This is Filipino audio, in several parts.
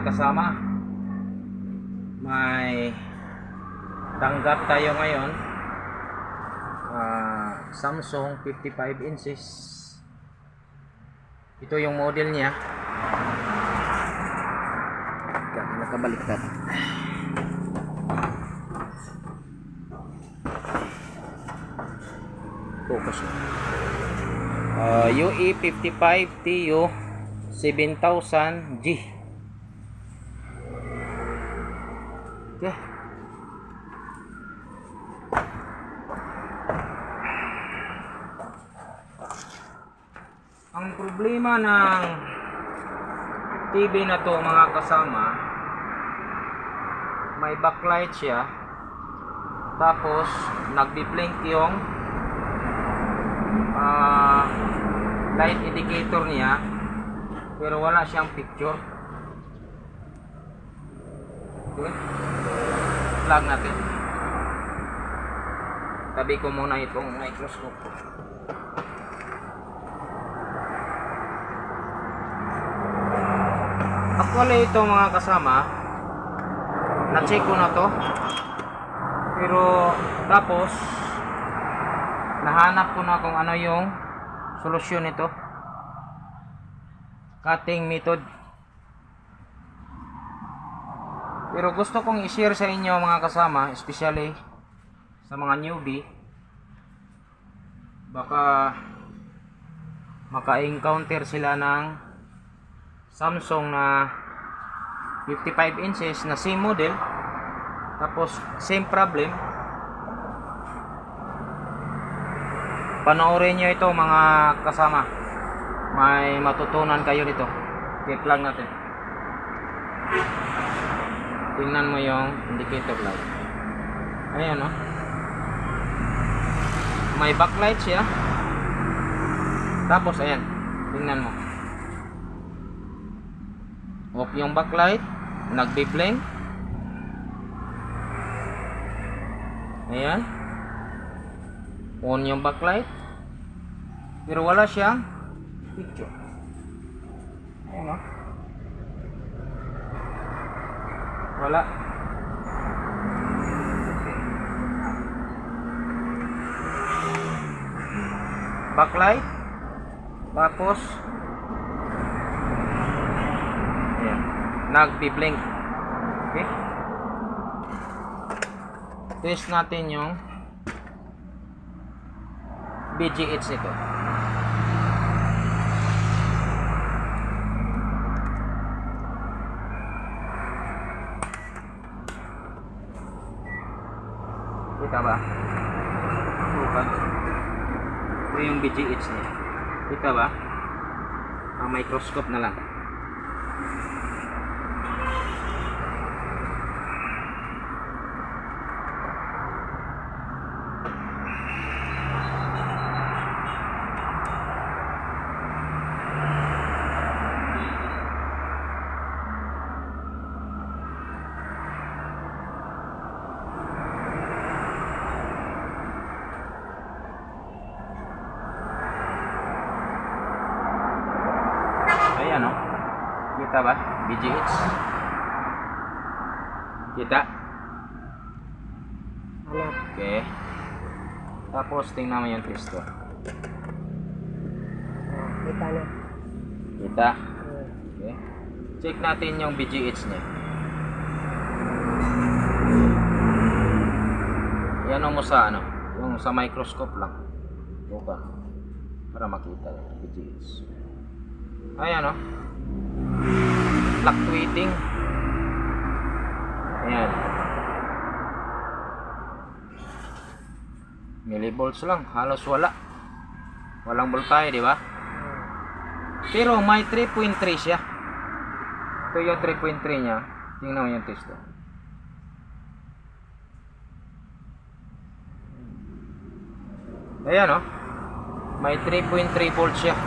kasama, may tanggap tayo ngayon, Samsung 55 inches. Ito yung model niya. Nakabaliktad. Focus na. UE55TU 7000G. Okay. Ang problema ng TV na to, mga kasama, may backlight siya, tapos nagbi-blink yung light indicator niya, pero wala siyang picture. Okay. Plug natin. Tabi ko muna itong microscope ko. Actually ito, mga kasama, na-check ko na to, pero tapos nahanap ko na kung ano yung solusyon nito. Cutting method. Pero gusto kong i-share sa inyo, mga kasama, especially sa mga newbie. Baka maka-encounter sila ng Samsung na 55 inches na same model, tapos same problem. Panoorin nyo ito, mga kasama, may matutunan kayo dito. I-plug natin. Tingnan mo yung indicator light. Ayan, no? May backlight siya. Tapos ayan, tingnan mo, off yung backlight, nagbi-blink. Ayan, on yung backlight, pero wala siyang picture. Ayan, no? Wala. Backlight, tapos ayan, nagbi-blink. Okay, test natin yung BGH nito. Kita ba? Bukan. Ito yung BGH niya. Kita ba? Ang microscope na lang. Ayan, no? Kita ba? BGH. Kita? Okay. Tapos tingnan mo yung tester. Kita na. Kita? Okay. Check natin yung BGH niya. Yan mo sa ano? Yung sa microscope lang. Buka. Para makita yung BGH. Ayan, no? Fluctuating. Ayan. Millivolts lang, halos wala. Walang voltahe, di ba? Pero may 3.3 siya. Ito yung 3.3 niya. Tingnan mo yung test. Ayan, no? May 3.3 volts siya.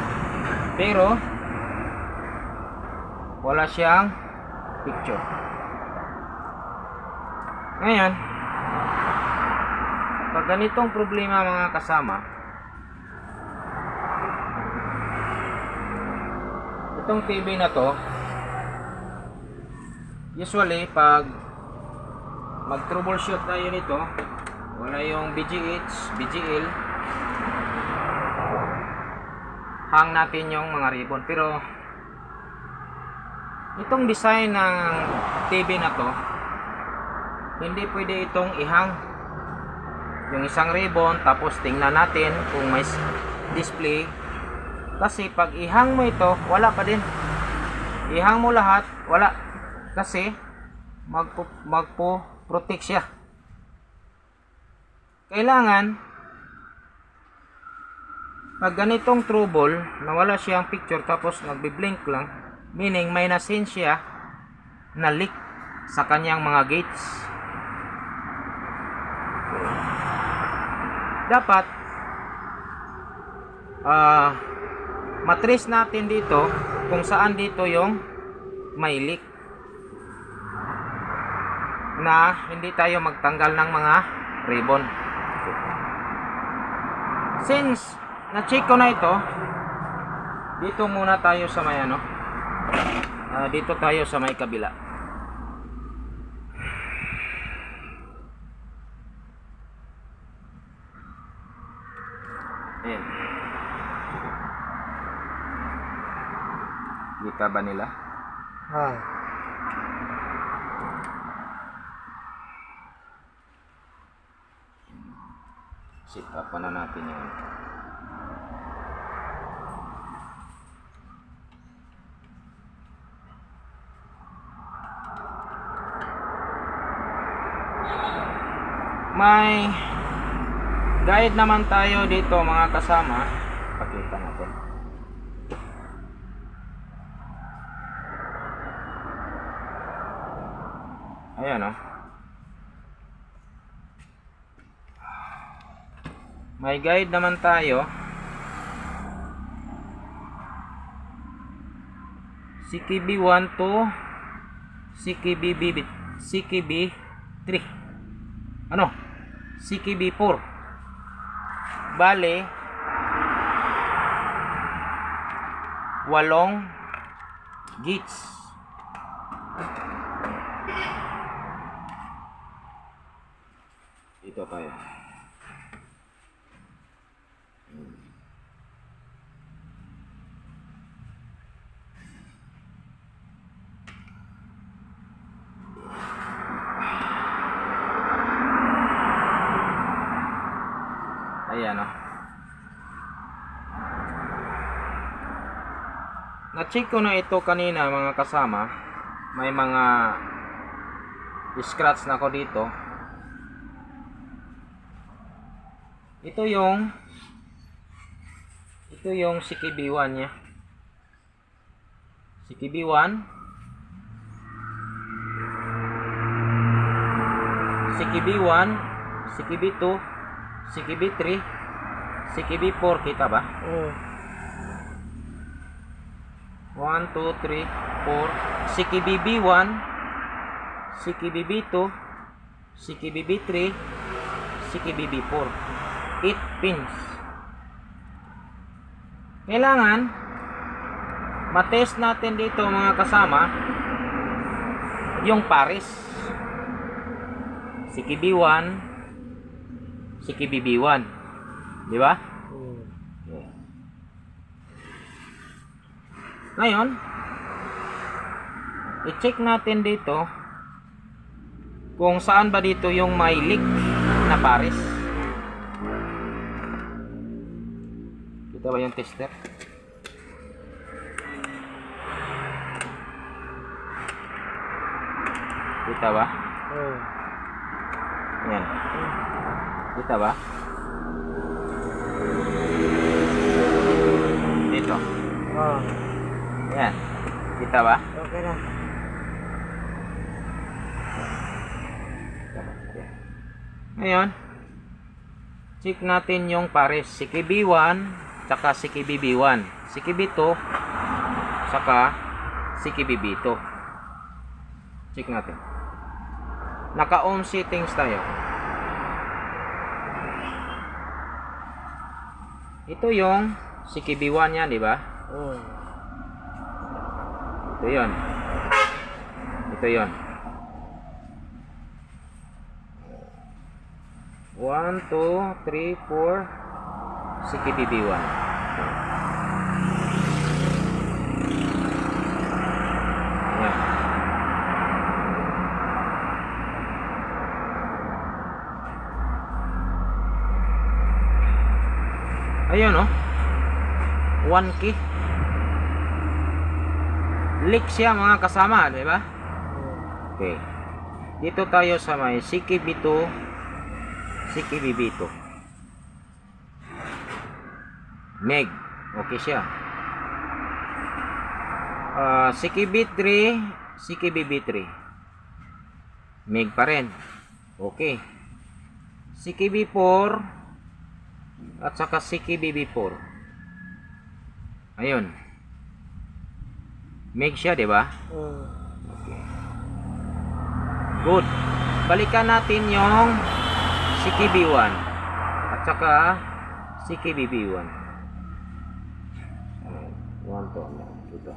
Pero wala siyang picture. Ngayon, pag ganitong problema, mga kasama, itong TV na to, usually pag mag troubleshoot tayo nito, wala yung BGH, BGL, hang natin yung mga ribbon. Pero itong design ng TV na to, hindi pwede itong ihang yung isang ribbon tapos tingnan natin kung may display, kasi pag ihang mo ito, wala pa din. Ihang mo lahat, wala, kasi magpo-protect siya. Kailangan pag ganitong trouble na wala siyang picture tapos nagbi-blink lang, meaning may na-sense siya na leak sa kanyang mga gates. Dapat matrace natin dito kung saan dito yung may leak, na hindi tayo magtanggal ng mga ribbon. Since na-check ko na ito, dito muna tayo sa may dito tayo sa may kabila. Ayan. Kita ba nila? Sit up na natin yan. May guide naman tayo dito mga kasama. Pakita natin. Ayan o. May guide naman tayo. CKB1 to CKB3. Ano? CKB4. Bale, 8 gates. Ito tayo. Ayan o. Na-check ko na ito kanina mga kasama. May mga scratch na ako dito. Ito yung CKB1 nya. CKB1, CKB1, CKB2, CKB3, CKB4, kita ba? 1, 2, 3, 4, CKBB1, CKBB2, CKBB3, CKBB4. 8 pins. Kailangan matest natin dito mga kasama yung pares. CKB1, CKBB1, di ba? Okay. Ngayon, i-check natin dito kung saan ba dito yung may leak na pares. Kita ba yung tester? Kita ba? Ayan. Kita ba? Dito. Ayan. Kita ba? Okay na. Ngayon, check natin yung pares. CKB1, saka CKBB1. CKB2, saka CKBB2. Check natin. Naka-on settings tayo. Ito yung CKB1 yan, di ba? Ito yon. Ito yon. 1, 2, 3, 4. CKBB1. Ayan. Ayun, oh. 1 key. Leak siya mga kasama, di ba? Okay. Dito tayo sa may CKB2, CKBB2. Meg. Okay siya. CKB3, CKBB3. Meg pa rin. Okay. CKB4 at saka CKBB4. Ayun. Meg siya, di ba? Okay. Good. Balikan natin yung CKB1 at saka CKBB1. 1 to ito.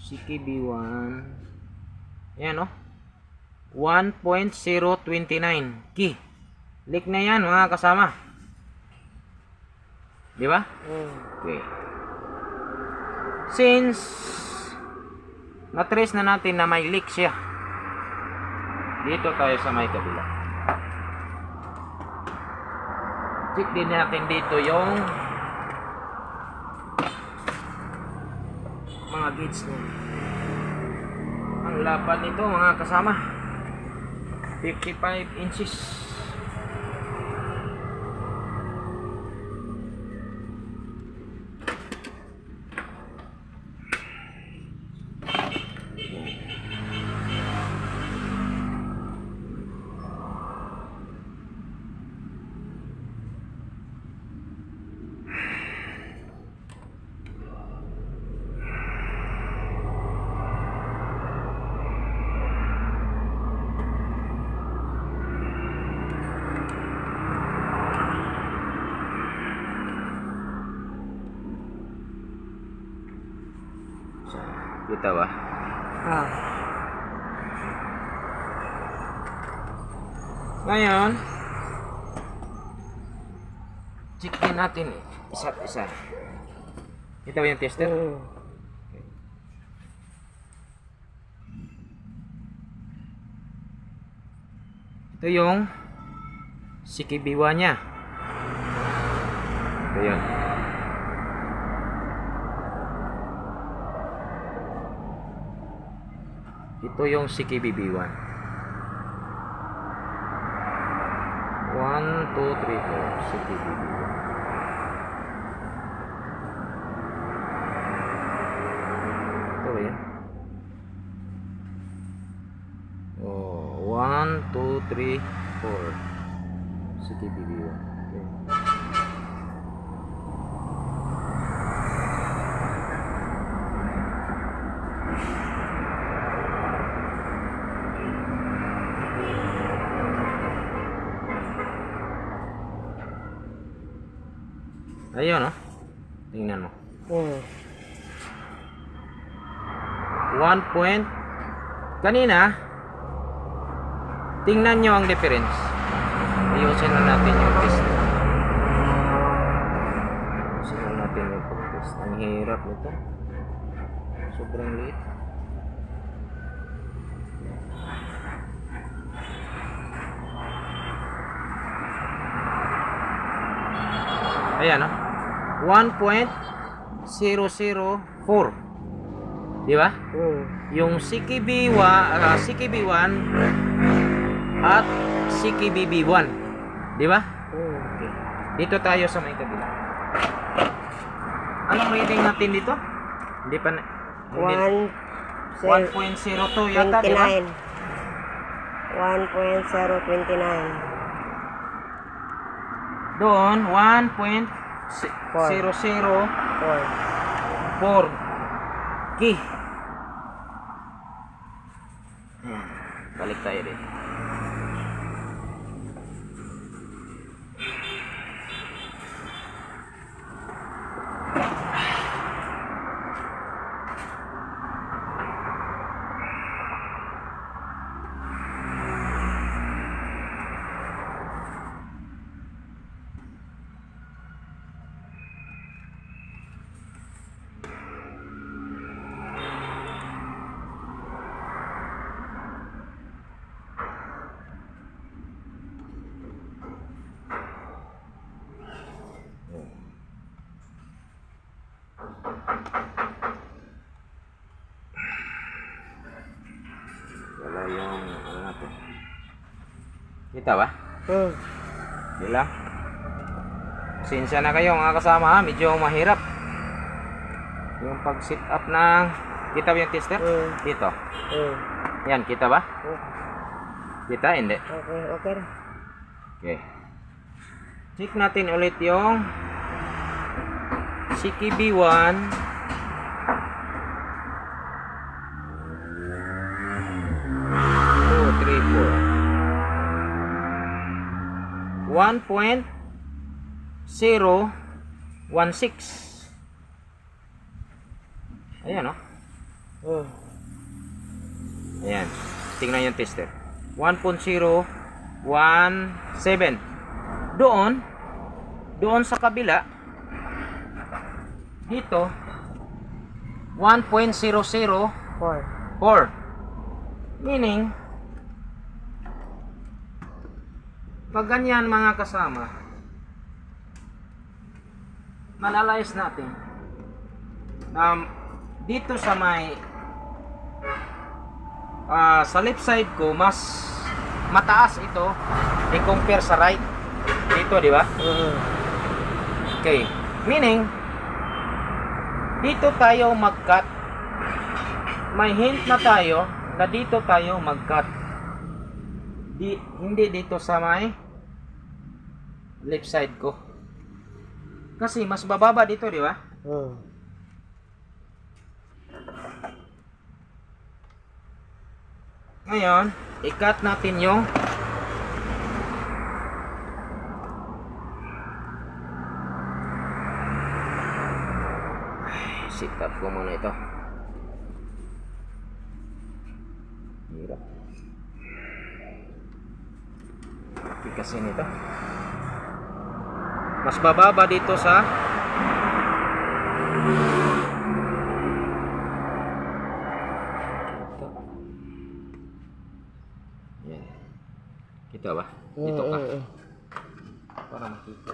CKB1. Ayan, oh. 1.029 key. Leak na yan mga kasama. Di ba? Okay. Since na-trace na natin na may leak siya, dito tayo sa may kabila. Check din natin dito yung mga gauge niya. Ang lapad nito mga kasama, 55 inches. Kita ba? Ngayon, check din natin isa't isa. Kita ba yung tester? Ito yung CKB1 nya. Ito yun. Ito yung CKBB1. 1, 2, 3, 4 CKBB1. Ito ba yan? Oh, 1, 2, 3, 4 CKBB1. Okay. Ayun, oh. Tingnan mo. 1 point. Kanina, tingnan nyo ang difference. Ayusin na natin yung test. Ayusin na natin yung test. Ang hirap nito. Sobrang liit. Ayan, oh. 1.004. Di ba? Yung CKB1 at CKBB1. Di ba? Okay. Dito tayo sa may kabila. Anong reading natin dito? Hindi pa 1.02 yata, di ba? 1.029. Doon 1.004 key. Balik tayo din. Kita ba? Hmm. Di lang. Pasensya na kayo mga kasama ha. Medyo mahirap. Yung pag-sit up ng... Kita ba yung tester? Dito. Yan, kita ba? Kita? Hindi. Okay. Okay. Check natin ulit yung Siki B1. 1.016. Ayan, oh. Ayan. Tingnan yung tester. 1.017. Doon sa kabila, dito, 1.004. Meaning, pag ganyan mga kasama, analyze natin dito sa may sa left side ko mas mataas ito i-compare sa right dito, di ba? Okay, meaning dito tayo mag-cut. May hint na tayo na dito tayo mag-cut. Hindi dito sa may left side ko. Kasi mas bababa dito, di ba? Ngayon, i-cut natin yung sit up ko muna ito. Hirap. Kasi nito mas bababa dito sa ito. Yan. Kita ba? Dito ka. Para makita.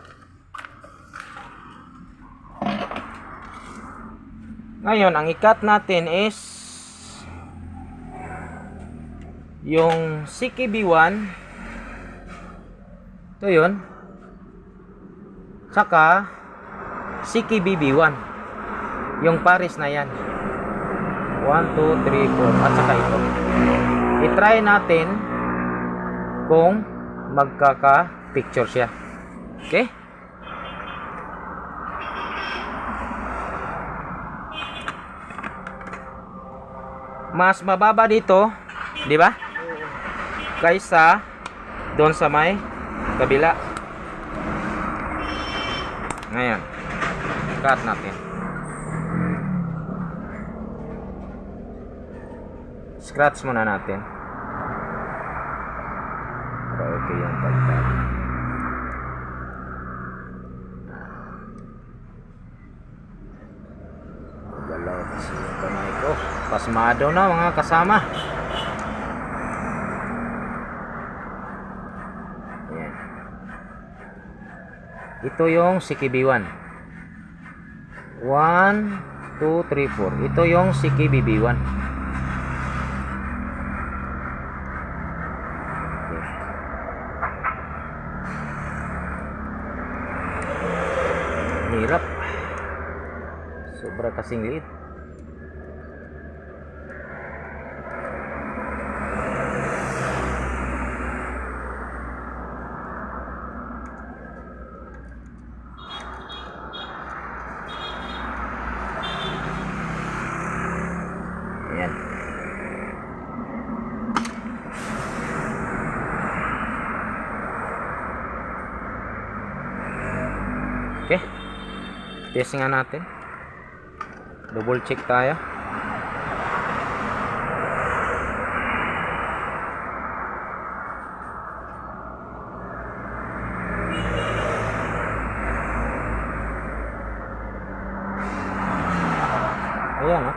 Ngayon, ang i-cut natin is yung Siki B1. Ito yun. Saka Siki BB1. Yung pares na yan. 1, 2, 3, 4. At saka ito. I-try natin kung magkaka-picture siya. Okay? Mas mababa dito, di ba? Kaysa doon sa may kabila. Ngayon, cut natin. Scratch muna natin. Para okay yung pagkat. Galaw kasi yung kamay ko. Pasmado na mga kasama. Ayan. Ito yung Siki B1. 1, 2, 3, 4. Ito yung Siki BB1. Hirap. Sobra kasing liit. Ayan. Okay. Test nga natin. Double check tayo. Ayan, ha.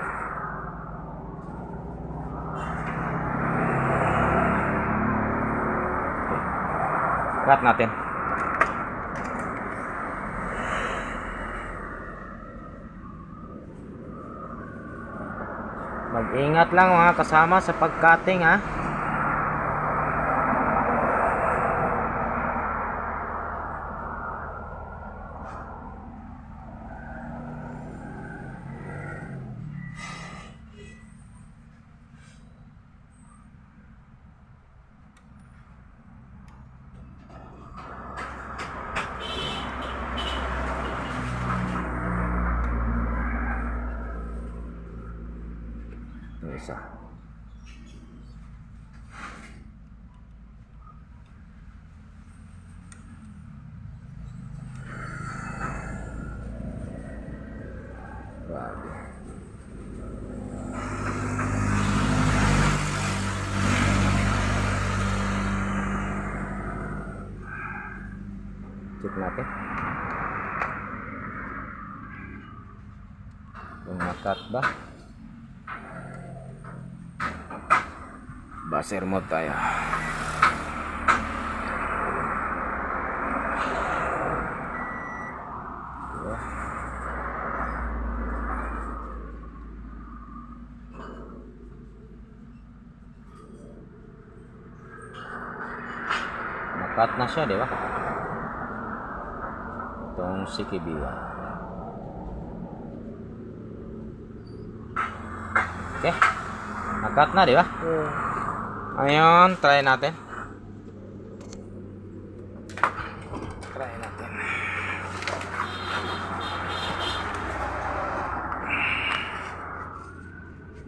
Cut natin. Mag-ingat lang mga kasama sa pag-cutting, ha. Check natin. Kung nakat ba? Buzzer mode tayo. Diba? Nakat na siya, di ba? Itong CKB1. Okay. Nakat na, di ba? Ayun, try natin. Try natin.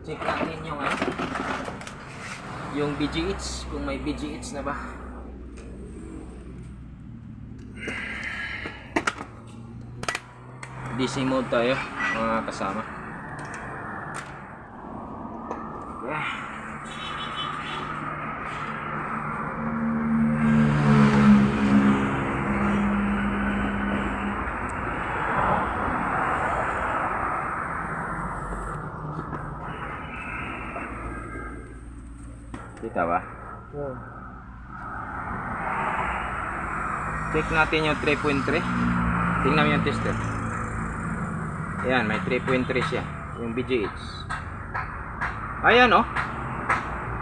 Check natin yung yung BGH, kung may BGH na ba. DC mode tayo, mga kasama. Okay. Kita ba? Check natin yung 3.3. Tingnan mo yung tester. Ayan, may 3.3 siya. Yung BGH. Ayan, oh.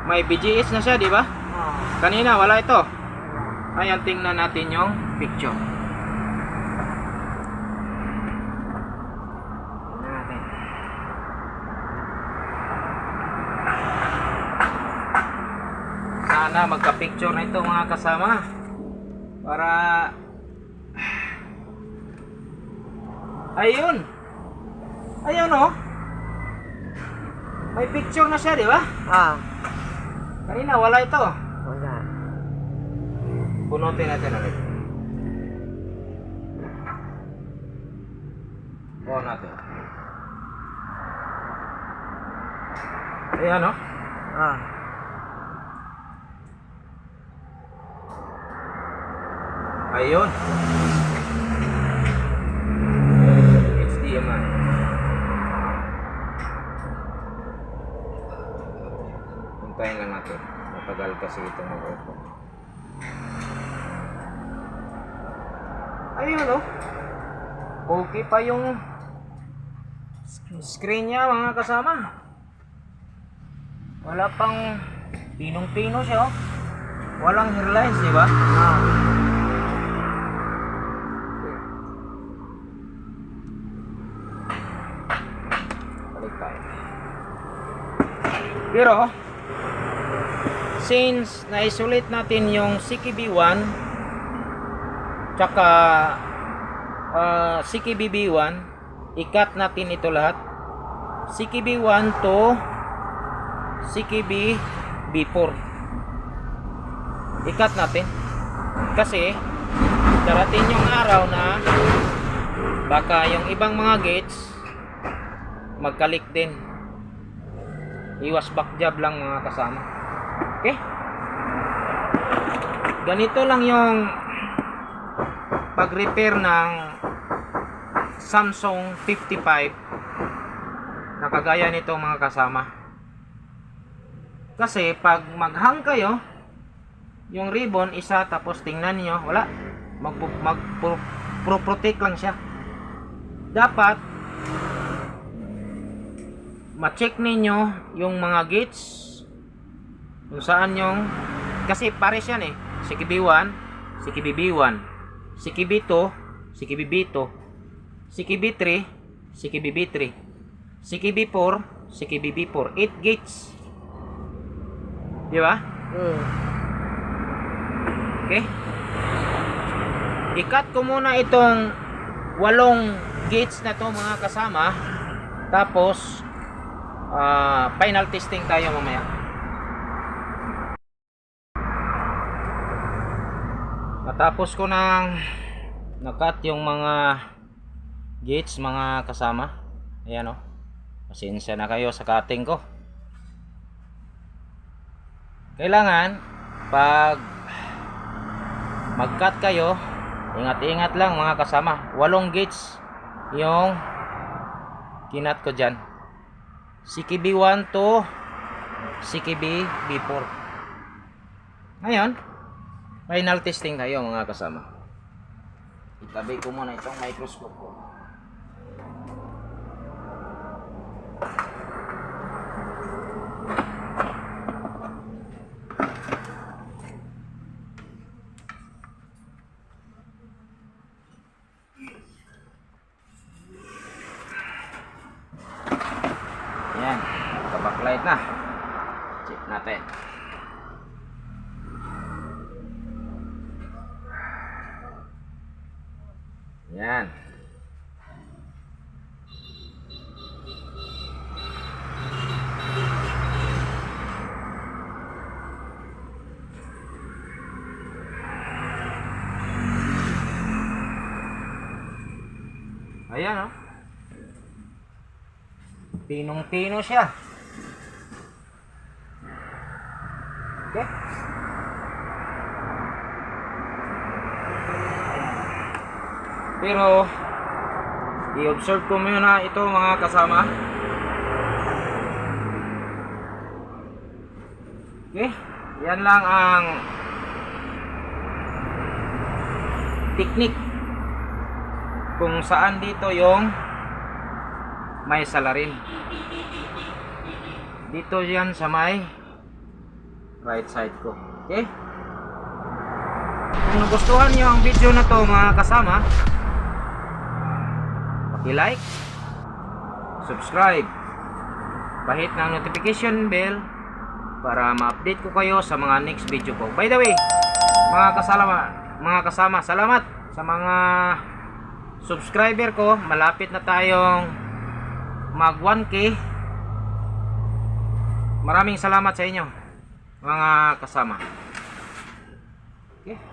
May BGH na siya, di ba? Kanina, wala ito. Ayan, tingnan natin yung picture. Tingnan natin. Sana magka-picture na ito, mga kasama. Para... Ayun! Ayun, oh. May picture na siya, di ba? Kanina, wala ito. Wala. Punutin natin ulit. On natin. Ayan, oh. Ayun. HDMI. Hintayin lang natin. Matagal kasi itong mag-open. Ayun, oh. Okay pa yung screen niya, mga kasama. Wala pang pinong-pino siya, oh. Walang hairlines, di ba? Balik tayo. Pero since na-isolate natin yung CKB1 tsaka CKB-B1, i-cut natin ito lahat. CKB1 to CKB-B4, i-cut natin kasi darating yung araw na baka yung ibang mga gates magkalik din. Iwas back job lang, mga kasama. Okay, ganito lang yung pag-repair ng Samsung 55 na kagaya nito, mga kasama. Kasi pag maghang kayo, yung ribbon isa, tapos tingnan niyo wala, mag-protect lang siya. Dapat ma-check ninyo yung mga gates kung saan yung, kasi pares yan eh, CKB1, CKB-B1, CKB2, CKB-B2, CKB3, CKB-B3, CKB4, CKB-B4. 8 gates, di ba? Okay, i-cut ko muna itong 8 gates na to, mga kasama. Tapos final testing tayo mamaya. Matapos ko nang na-cut yung mga gates, mga kasama. Ayan, oh. Pasensya na kayo sa cutting ko. Kailangan pag mag-cut kayo, Ingat-ingat lang mga kasama. 8 gauge yung kinat ko dyan. CKB 1 to CKB B4. Ngayon, final testing tayo mga kasama. Itabi ko muna itong microscope ko. Yan, naka-backlight na. Check natin. Yan. Ayan, oh. Tinong-tino siya. Okay. Pero i-observe ko muna ito mga kasama. Okay, yan lang ang technique kung saan dito yung may salarin. Dito yan sa may right side ko. Okay, kung nagustuhan nyo ang video na to mga kasama, i-like, subscribe, bahit ng notification bell para ma-update ko kayo sa mga next video ko. By the way, mga kasama, salamat sa mga subscriber ko. Malapit na tayong mag 1K. Maraming salamat sa inyo mga kasama. Okay.